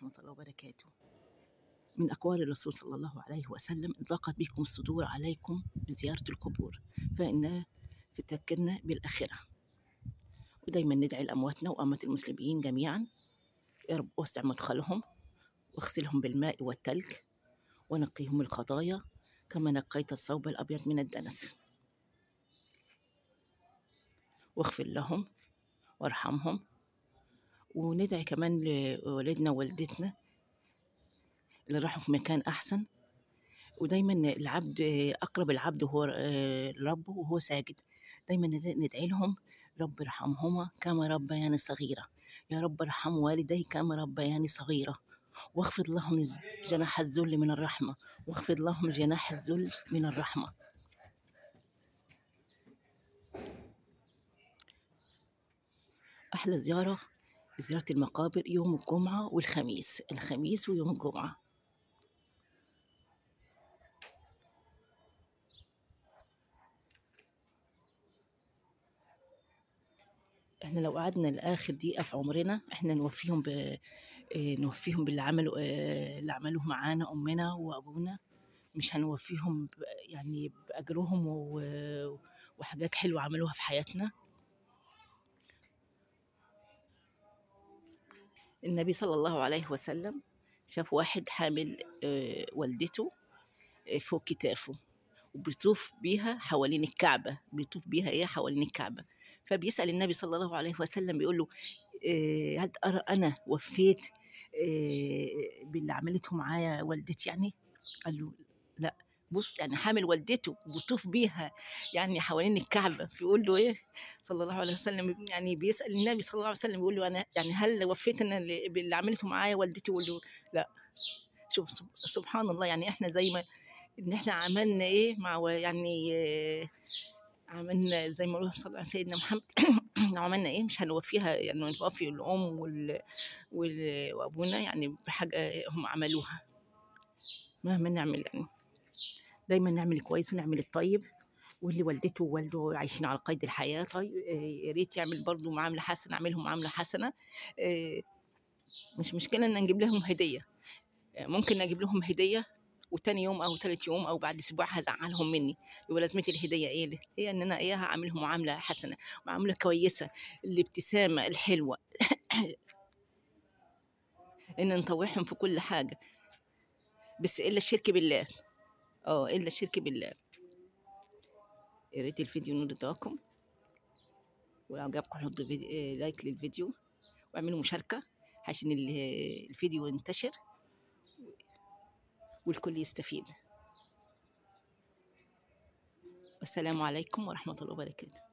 ورحمة الله وبركاته. من أقوال الرسول صلى الله عليه وسلم: ضاقت بكم الصدور عليكم بزيارة القبور فإنها تذكرنا بالآخرة. ودايما ندعي لأمواتنا وأموات المسلمين جميعا: يا رب وسع مدخلهم واغسلهم بالماء والتلج ونقيهم من الخطايا كما نقيت الثوب الأبيض من الدنس، واغفر لهم وارحمهم. وندعي كمان لوالدنا ووالدتنا اللي راحوا في مكان أحسن. ودايما العبد أقرب العبد هو ربه وهو ساجد، دايما ندعي لهم: رب ارحمهما كما ربياني صغيرة، يا رب ارحم والدي كما ربياني صغيرة، واخفض لهم جناح الذل من الرحمة، واخفض لهم جناح الذل من الرحمة. أحلى زيارة المقابر يوم الجمعة والخميس، الخميس ويوم الجمعة. احنا لو قعدنا لآخر دقيقة في عمرنا احنا نوفيهم باللي عملوه معانا أمنا وأبونا، مش هنوفيهم يعني بأجرهم وحاجات حلوة عملوها في حياتنا. النبي صلى الله عليه وسلم شاف واحد حامل والدته فوق كتافه وبيطوف بيها حوالين الكعبة، حوالين الكعبة. فبيسأل النبي صلى الله عليه وسلم بيقول له: هل أرى أنا وفيت باللي عملته معايا والدتي يعني؟ قال له: لا. بص، يعني حامل والدته وبيطوف بيها يعني حوالين الكعبة، فيقول له إيه صلى الله عليه وسلم؟ يعني بيسأل النبي صلى الله عليه وسلم بيقول له: أنا يعني هل وفيت أنا باللي عملته معايا والدتي؟ يقول له: لا. شوف سبحان الله، يعني إحنا زي ما إن إحنا عملنا إيه مع يعني عملنا زي ما قالوا صلى الله على سيدنا محمد لو عملنا إيه مش هنوفيها، يعني نوفي الأم وأبونا يعني بحاجة هم عملوها. مهما نعمل يعني دايما نعمل كويس ونعمل الطيب، واللي والدته ووالده عايشين على قيد الحياة طيب يا ريت يعمل برضو معاملة حسنة، نعملهم معاملة حسنة. مش مشكلة إن نجيب لهم هدية، ممكن نجيب لهم هدية وتاني يوم أو تالت يوم أو بعد أسبوع هزعلهم مني. يبقى لازمتي الهدية إيه؟ هي إن أنا إياها أعملهم معاملة حسنة، معاملة كويسة، الابتسامة الحلوة إن نطوعهم في كل حاجة، بس إلا الشرك بالله. إلا الشرك بالله. يا ريت الفيديو ينول رضاكم، وعجبكم حطوا لايك للفيديو واعملوا مشاركة عشان الفيديو ينتشر والكل يستفيد. والسلام عليكم ورحمة الله وبركاته.